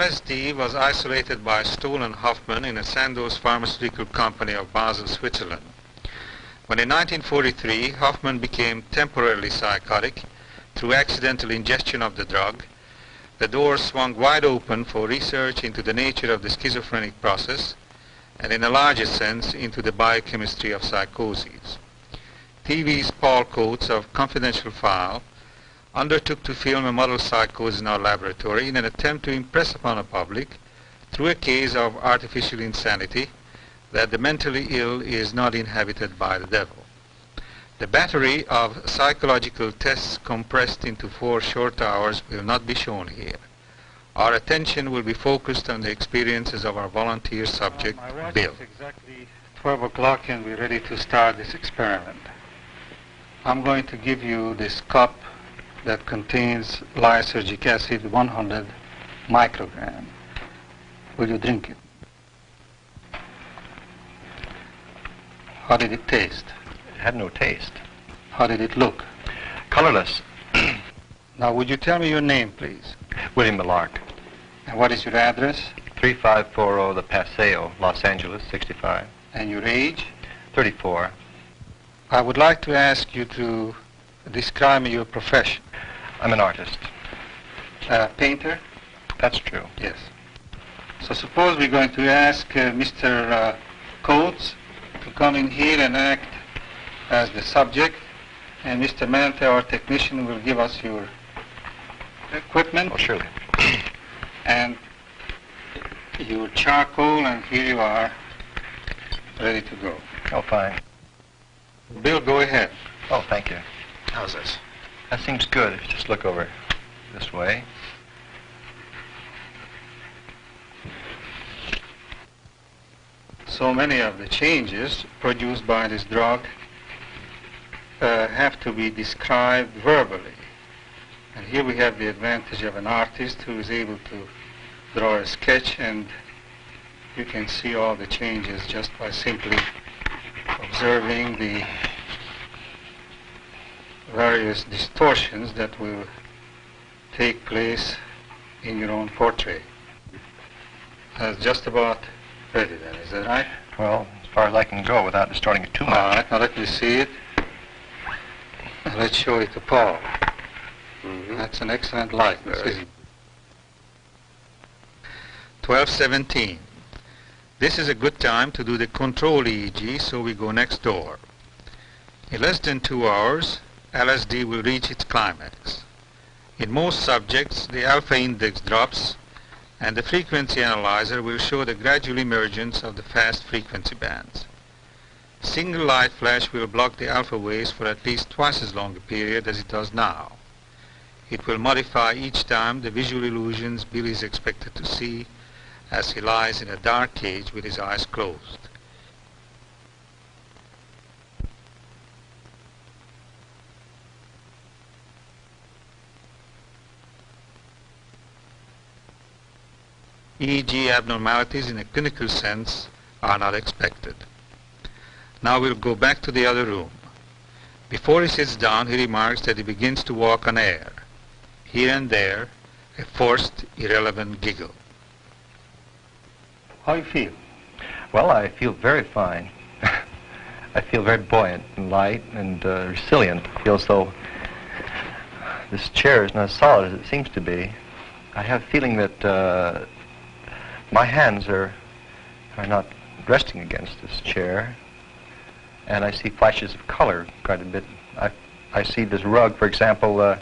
LSD was isolated by Stoll and Hoffman in a Sandoz pharmaceutical company of Basel, Switzerland. When in 1943 Hoffman became temporarily psychotic through accidental ingestion of the drug, the door swung wide open for research into the nature of the schizophrenic process and, in a larger sense, into the biochemistry of psychoses. TV's Paul Coates of Confidential File undertook to film a model psychosis in our laboratory in an attempt to impress upon the public, through a case of artificial insanity, that the mentally ill is not inhabited by the devil. The battery of psychological tests compressed into 4 short hours will not be shown here. Our attention will be focused on the experiences of our volunteer subject, Bill. It's exactly 12 o'clock and we're ready to start this experiment. I'm going to give you this cup that contains lysergic acid, 100 microgram. Will you drink it? How did it taste? It had no taste. How did it look? Colorless. Now, would you tell me your name, please? William Millark. And what is your address? 3540 The Paseo, Los Angeles, 65. And your age? 34. I would like to ask you to describe me your profession. I'm an artist. Painter? That's true. Yes. So suppose we're going to ask Mr. Coates to come in here and act as the subject, and Mr. Mante, our technician, will give us your equipment. Oh, surely. And your charcoal, and here you are, ready to go. Oh, fine. Bill, go ahead. Oh, thank you. How's this? That seems good. If you just look over this way. So many of the changes produced by this drug have to be described verbally. And here we have the advantage of an artist who is able to draw a sketch, and you can see all the changes just by simply observing the various distortions that will take place in your own portrait. That's just about ready then, is that right? Well, as far as I can go without distorting it too much. All right, now let me see it. Let's show it to Paul. That's an excellent likeness, isn't it? 12:17. This is a good time to do the control EEG, so we go next door. In less than 2 hours, LSD will reach its climax. In most subjects, the alpha index drops, and the frequency analyzer will show the gradual emergence of the fast frequency bands. Single light flash will block the alpha waves for at least twice as long a period as it does now. It will modify each time the visual illusions Bill is expected to see as he lies in a dark cage with his eyes closed. EEG abnormalities in a clinical sense are not expected. Now we'll go back to the other room. Before he sits down, he remarks that he begins to walk on air. Here and there, a forced, irrelevant giggle. How you feel? Well, I feel very fine. I feel very buoyant and light and resilient. I feel as though this chair is not as solid as it seems to be. I have a feeling that my hands are not resting against this chair, and I see flashes of color quite a bit. I see this rug, for example,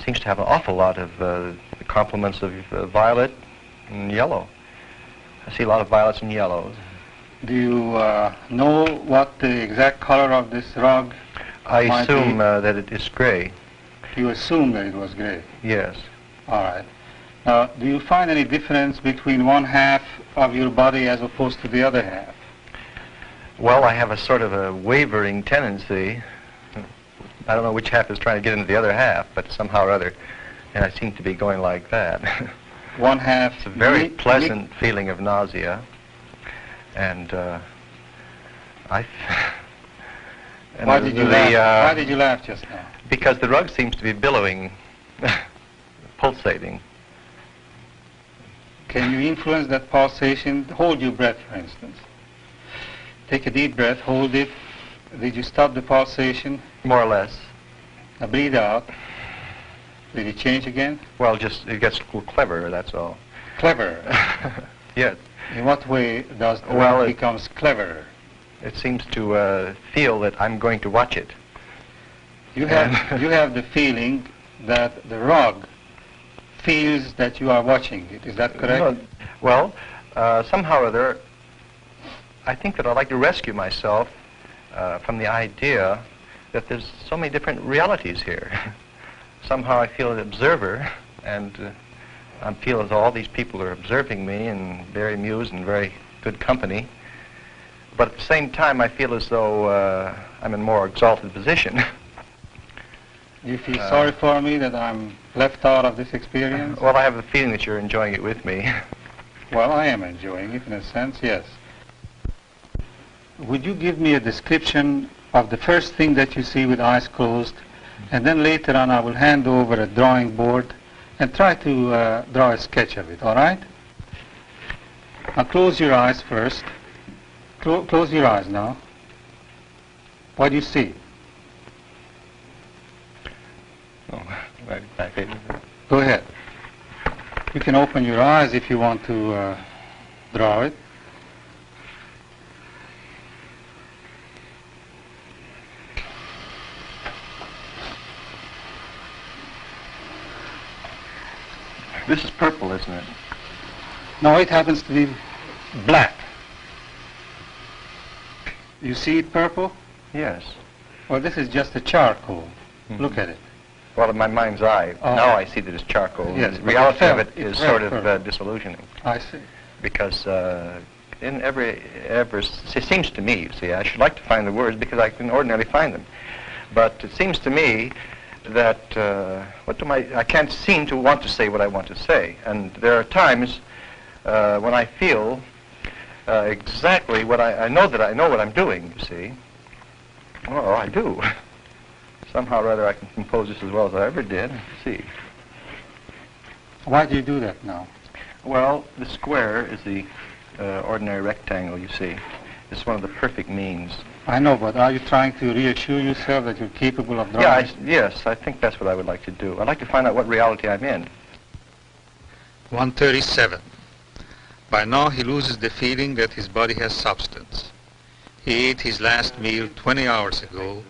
seems to have an awful lot of the complements of violet and yellow. I see a lot of violets and yellows. Do you know what the exact color of this rug I might assume be? that it is gray. You assume that it was gray? Yes. All right. Now, do you find any difference between one half of your body as opposed to the other half? Well, I have a sort of a wavering tendency. I don't know which half is trying to get into the other half, but somehow or other, and I seem to be going like that. One half. It's a very pleasant feeling of nausea, and Why did you laugh? Why did you laugh just now? Because the rug seems to be billowing, pulsating. Can you influence that pulsation? Hold your breath, for instance. Take a deep breath, hold it. Did you stop the pulsation? More or less. Now breathe out. Did it change again? Well, just it gets a little cleverer, that's all. Clever. Yes. In what way does the Well, rug becomes cleverer? It seems to feel that I'm going to watch it. You have the feeling that the rug feels that you are watching it. Is that correct? No, well, somehow or other, I think that I'd like to rescue myself from the idea that there's so many different realities here. Somehow I feel an observer, and I feel as though all these people are observing me and very amused and very good company. But at the same time, I feel as though I'm in a more exalted position. Do you feel sorry for me that I'm left out of this experience? Well, I have the feeling that you're enjoying it with me. Well, I am enjoying it in a sense, yes. Would you give me a description of the first thing that you see with eyes closed, and then later on I will hand over a drawing board and try to draw a sketch of it, all right? Now close your eyes first. Close your eyes now. What do you see? Oh, my favorite. Go ahead. You can open your eyes if you want to draw it. This is purple, isn't it? No, it happens to be black. You see it purple? Yes. Well, this is just a charcoal. Mm-hmm. Look at it. Well, in my mind's eye, Oh. now I see that it's charcoal. Yes, The but reality of it it's is red sort of purple. disillusioning. I see. Because in it seems to me, you see, I should like to find the words because I can ordinarily find them. But it seems to me that I can't seem to want to say what I want to say. And there are times when I feel exactly what I know that I know what I'm doing, you see. Oh, I do. Somehow or other I can compose this as well as I ever did. Let's see. Why do you do that now? Well, the square is the ordinary rectangle, you see. It's one of the perfect means. I know, but are you trying to reassure yourself that you're capable of drawing? Yes, I think that's what I would like to do. I'd like to find out what reality I'm in. 137. By now he loses the feeling that his body has substance. He ate his last meal 20 hours ago,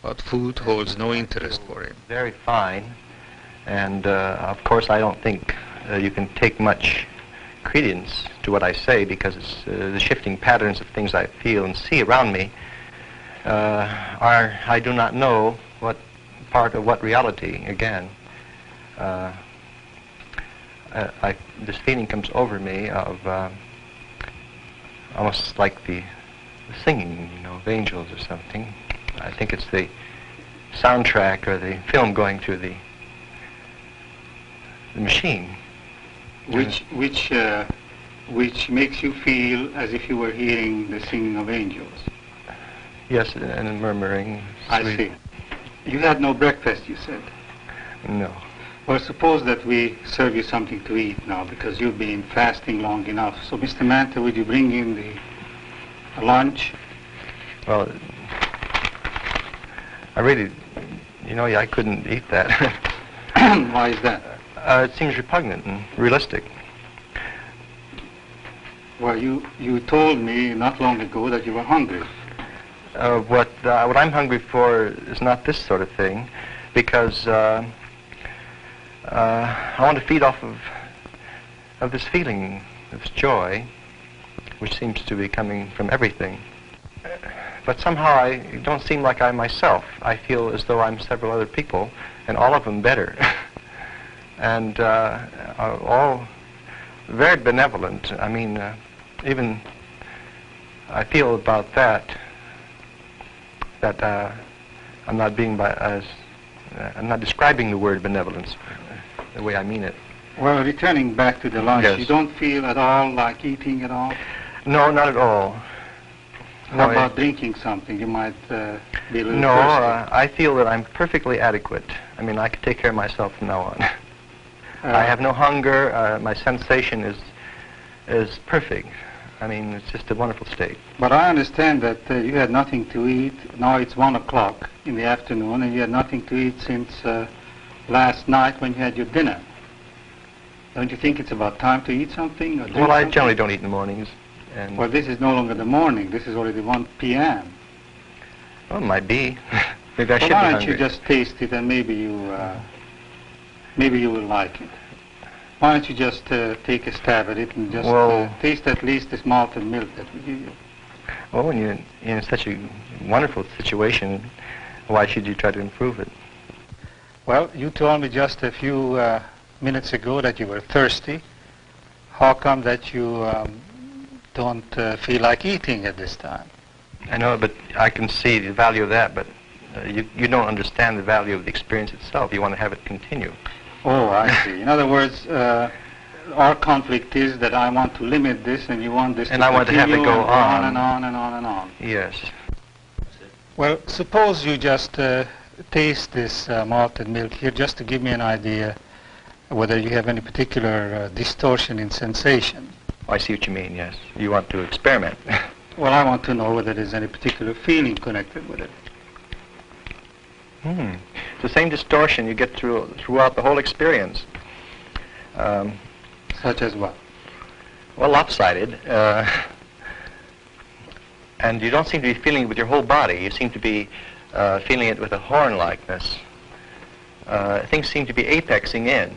but food holds no interest for him. Very fine. And of course I don't think you can take much credence to what I say because it's the shifting patterns of things I feel and see around me I do not know what part of what reality, again. This feeling comes over me of almost like the singing, of angels or something. I think it's the soundtrack or the film going through the machine. Which makes you feel as if you were hearing the singing of angels. Yes, and murmuring. I see. You had no breakfast, you said. No. Well, suppose that we serve you something to eat now because you've been fasting long enough. So, Mr. Manta, would you bring in the lunch? Well, I really, I couldn't eat that. Why is that? It seems repugnant and realistic. Well, you told me not long ago that you were hungry. What I'm hungry for is not this sort of thing, because I want to feed off of this feeling, this joy, which seems to be coming from everything. But somehow I don't seem like I myself. I feel as though I'm several other people, and all of them better, and all very benevolent. I mean, even I feel about that I'm not I'm not describing the word benevolence the way I mean it. Well, returning back to the lunch, Yes. You don't feel at all like eating at all? No, not at all. How No, about drinking something? You might be a little No, thirsty. I feel that I'm perfectly adequate. I mean, I can take care of myself from now on. I have no hunger. My sensation is is perfect. I mean, it's just a wonderful state. But I understand that you had nothing to eat. Now it's 1 o'clock in the afternoon, and you had nothing to eat since last night when you had your dinner. Don't you think it's about time to eat something? Or drink Well, I something? generally don't eat in the mornings. And Well, this is no longer the morning. This is already 1 p.m. well, it might be. Maybe I Well, should be why don't hungry. you just taste it, and maybe you will like it. Why don't you just take a stab at it and just Well- taste at least this malted milk that we give you? Well, when you're in such a wonderful situation, why should you try to improve it? Well, you told me just a few minutes ago that you were thirsty. How come that you don't feel like eating at this time? I know, but I can see the value of that, but you don't understand the value of the experience itself. You want to have it continue. Oh, I see. In other words, our conflict is that I want to limit this and you want this And to I want to have it continue go and on. and on and on and on. Yes. Well, suppose you just taste this malted milk here just to give me an idea whether you have any particular distortion in sensation. I see what you mean, yes. You want to experiment. Well, I want to know whether there's any particular feeling connected with it. It's the same distortion you get throughout the whole experience. Such as what? Well, lopsided. And you don't seem to be feeling it with your whole body. You seem to be feeling it with a horn-likeness. Things seem to be apexing in.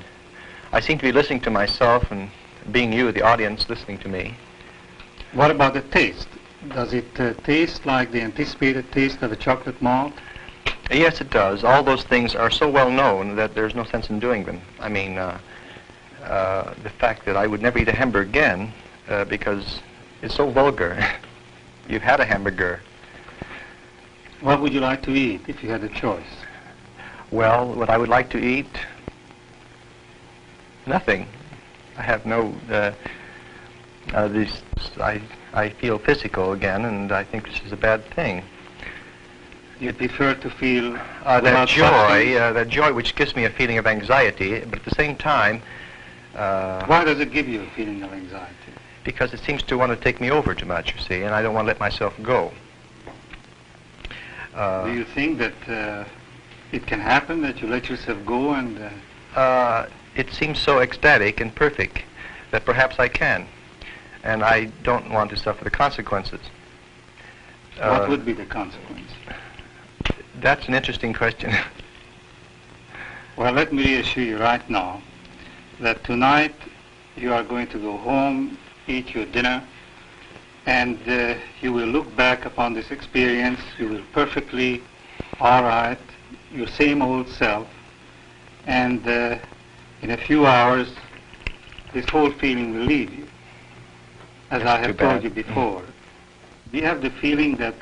I seem to be listening to myself and being you, the audience, listening to me. What about the taste? Does it taste like the anticipated taste of a chocolate malt? Yes, it does. All those things are so well known that there's no sense in doing them. I mean, the fact that I would never eat a hamburger again because it's so vulgar. You've had a hamburger. What would you like to eat if you had a choice? Well, what I would like to eat? Nothing. I have no... I feel physical again, and I think this is a bad thing. You prefer to feel That without substance? that joy which gives me a feeling of anxiety, but at the same time... Why does it give you a feeling of anxiety? Because it seems to want to take me over too much, you see, and I don't want to let myself go. Do you think that it can happen that you let yourself go and... It seems so ecstatic and perfect that perhaps I can, and I don't want to suffer the consequences. what would be the consequence? That's an interesting question. Well, let me reassure you right now that tonight you are going to go home, eat your dinner, and you will look back upon this experience. You will perfectly, all right, your same old self, and in a few hours, this whole feeling will leave you, as I have told you before. Do you have the feeling that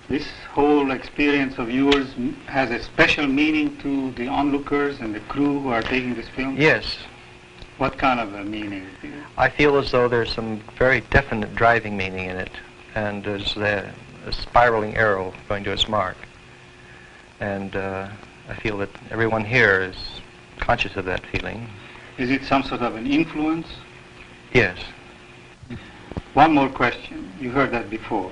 this whole experience of yours has a special meaning to the onlookers and the crew who are taking this film? Yes. What kind of a meaning? I feel as though there's some very definite driving meaning in it, and there's a spiraling arrow going to its mark. And I feel that everyone here is conscious of that feeling. Is it some sort of an influence? Yes. One more question. You heard that before.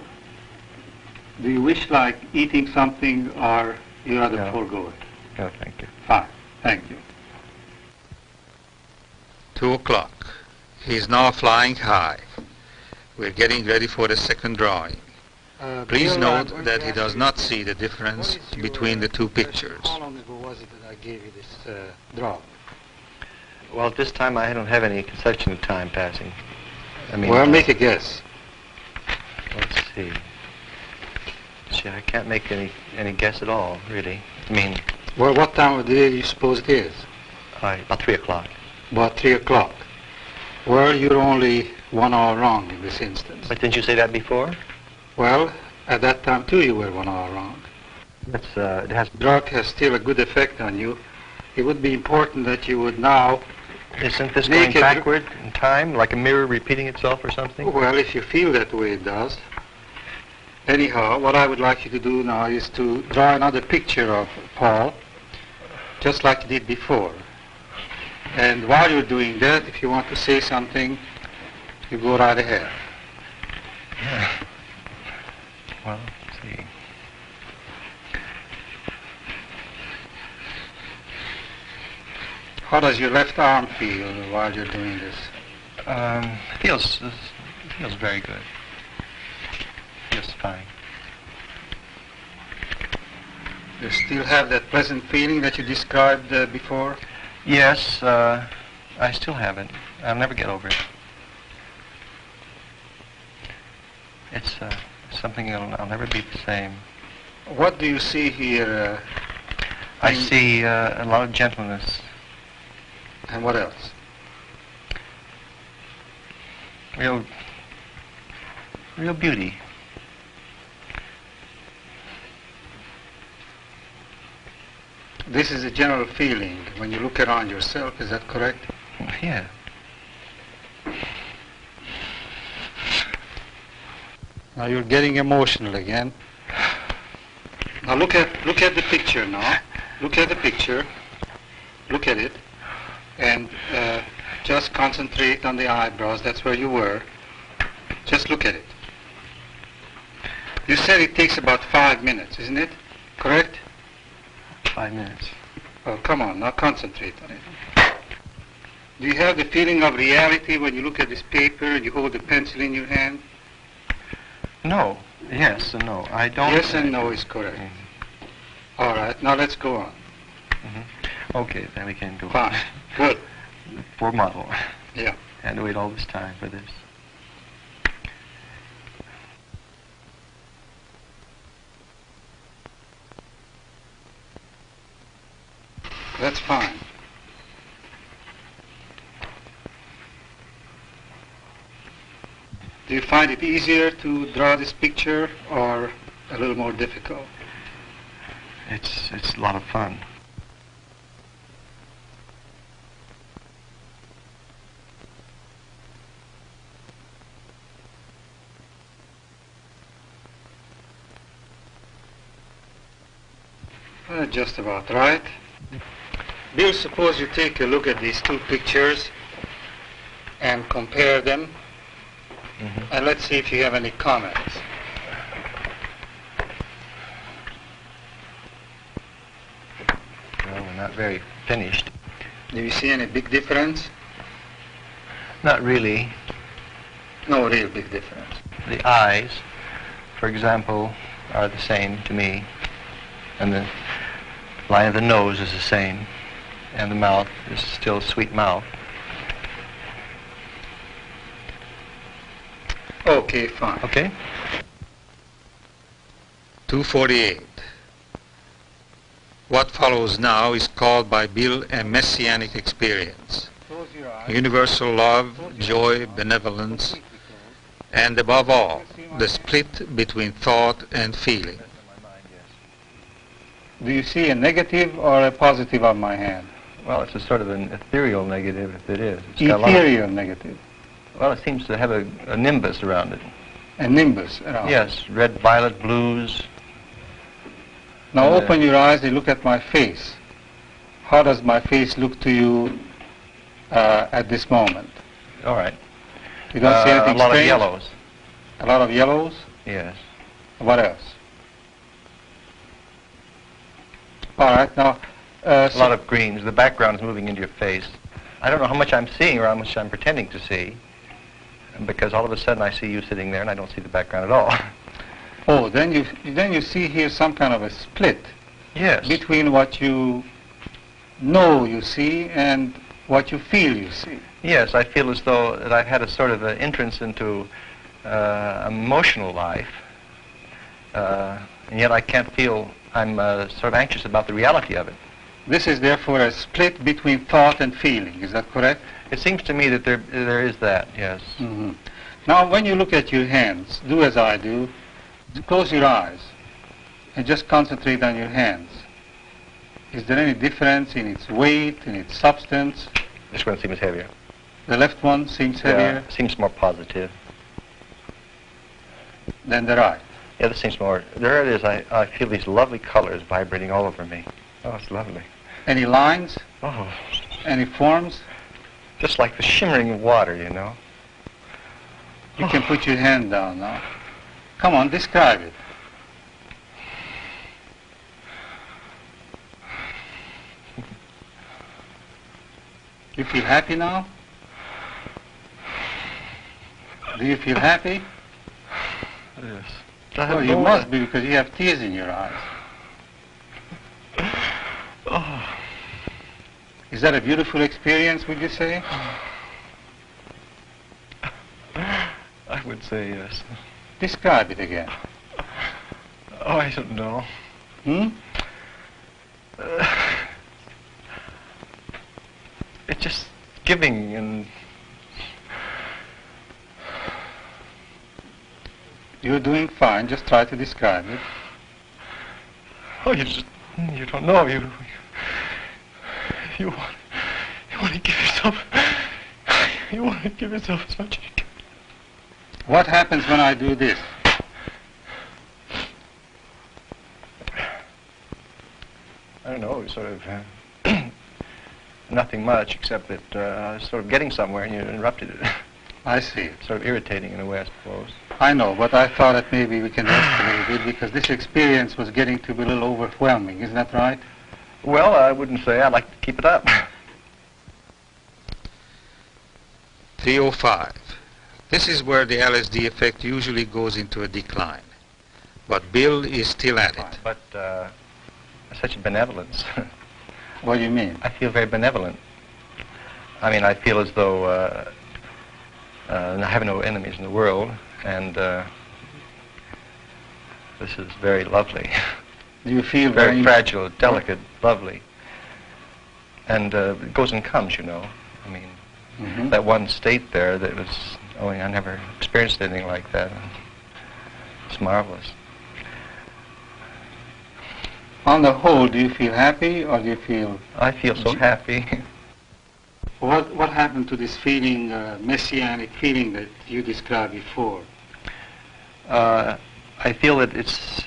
Do you wish like eating something, or you rather No. forego it? No, thank you. Fine. Thank you. 2 o'clock. He's now flying high. We're getting ready for the second drawing. Please note that he does not see the difference between the two pictures. How long ago was it that I gave you this draw? Well, at this time I don't have any conception of time passing. I mean, Well, make a guess. let's see. See, I can't make any guess at all, really. I mean, Well, what time of the day do you suppose it is? about 3 o'clock. About 3 o'clock. Well, you're only 1 hour wrong in this instance. But didn't you say that before? Well, at that time too you were 1 hour wrong. That's it has. Drug has still a good effect on you. It would be important that you would now, Isn't this Make going it- backward in time, like a mirror repeating itself or something? well, if you feel that way it does. Anyhow, what I would like you to do now is to draw another picture of Paul, just like you did before. And while you're doing that, if you want to say something, You go right ahead. Yeah. Well, let's see. How does your left arm feel while you're doing this? Feels very good. Feels fine. You still have that pleasant feeling that you described before? Yes, I still have it. I'll never get over it. It's something I'll never be the same. What do you see here? I see a lot of gentleness. And what else? Real beauty. This is a general feeling when you look around yourself, is that correct? Yeah. Now you're getting emotional again. Now look at the picture now. Look at the picture. Look at it. And just concentrate on the eyebrows. That's where you were. Just look at it. You said it takes about 5 minutes, isn't it? Correct? 5 minutes. Oh, come on, now concentrate on it. Do you have the feeling of reality when you look at this paper and you hold the pencil in your hand? No. Yes and no. I don't. Yes and no is correct. All right, now let's go on. Okay, then we can go. Fine. Good. Poor model. Yeah. Had to wait all this time for this. That's fine. Do you find it easier to draw this picture or a little more difficult? It's a lot of fun. Just about right. Bill, suppose you take a look at these two pictures and compare them, and let's see if you have any comments. Well, we're not very finished. Do you see any big difference? Not really. No real big difference. The eyes, for example, are the same to me, and the line of the nose is the same, and the mouth is still a sweet mouth. Okay, fine. Okay? 248. What follows now is called by Bill a messianic experience. Close your eyes. Universal love, joy, benevolence, and above all, the split between thought and feeling. Do you see a negative or a positive on my hand? Well, it's a sort of an ethereal negative, if it is. It's got a lot of- Ethereal negative. well, it seems to have a nimbus around it. A nimbus around. Yes, red, violet, blues. Now And, open your eyes and look at my face. How does my face look to you at this moment? All right. You don't see anything a lot strange? of yellows. A lot of yellows? Yes. What else? All right, now... A lot of greens. The background is moving into your face. I don't know how much I'm seeing or how much I'm pretending to see, because all of a sudden I see you sitting there and I don't see the background at all. Oh, then you see here some kind of a split Yes. between what you know you see and what you feel you see. Yes, I feel as though that I've had a sort of an entrance into emotional life, and yet I can't feel, I'm sort of anxious about the reality of it. This is therefore a split between thought and feeling, is that correct? It seems to me that there is that, yes. Mm-hmm. Now when you look at your hands, do as I do, close your eyes and just concentrate on your hands. Is there any difference in its weight, in its substance? This one seems heavier. The left one seems heavier Seems more positive. than the right. Yeah, this seems more, there it is, I feel these lovely colors vibrating all over me. Oh, it's lovely. Any lines? Oh, Any forms? just like the shimmering of water, you know. You can put your hand down now. Come on, describe it. You feel happy now? Do you feel happy? Yes. Well, you must be, because you have tears in your eyes. Oh. Is that a beautiful experience, would you say? I would say yes. Describe it again. Oh, I don't know. It's just giving and... You're doing fine. Just try to describe it. Oh, you don't know. You want to give yourself... You want to give yourself as much as you can. What happens when I do this? I don't know, sort of nothing much, except that I was sort of getting somewhere and you interrupted it. I see. Sort of irritating in a way, I suppose. I know, but I thought that maybe we can rest a little bit, because this experience was getting to be a little overwhelming. Isn't that right? Well, I wouldn't say. I'd like to keep it up. 3:05. This is where the LSD effect usually goes into a decline. But Bill is still at it. But such a benevolence. What do you mean? I feel very benevolent. I mean, I feel as though I have no enemies in the world, and this is very lovely. Do you feel very fragile, delicate, lovely. And it goes and comes, you know. I mean, that one state there that was, I never experienced anything like that. It's marvelous. On the whole, do you feel happy, or do you feel... I feel so happy. What happened to this feeling, messianic feeling that you described before? I feel that it's,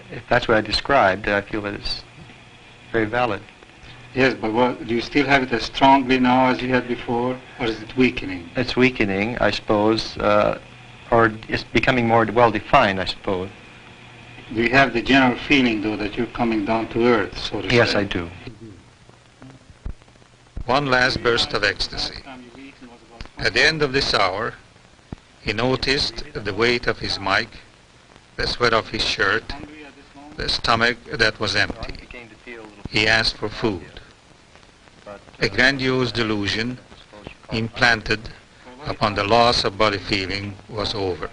if that's what I described, I feel that it's very valid. Yes, but do you still have it as strongly now as you had before, or is it weakening? It's weakening, I suppose, or it's becoming more well-defined, I suppose. Do you have the general feeling, though, that you're coming down to earth, so to say? Yes, I do. One last burst of ecstasy. At the end of this hour, he noticed the weight of his mic, the sweat of his shirt, the stomach that was empty. He asked for food. A grandiose delusion implanted upon the loss of body feeling was over.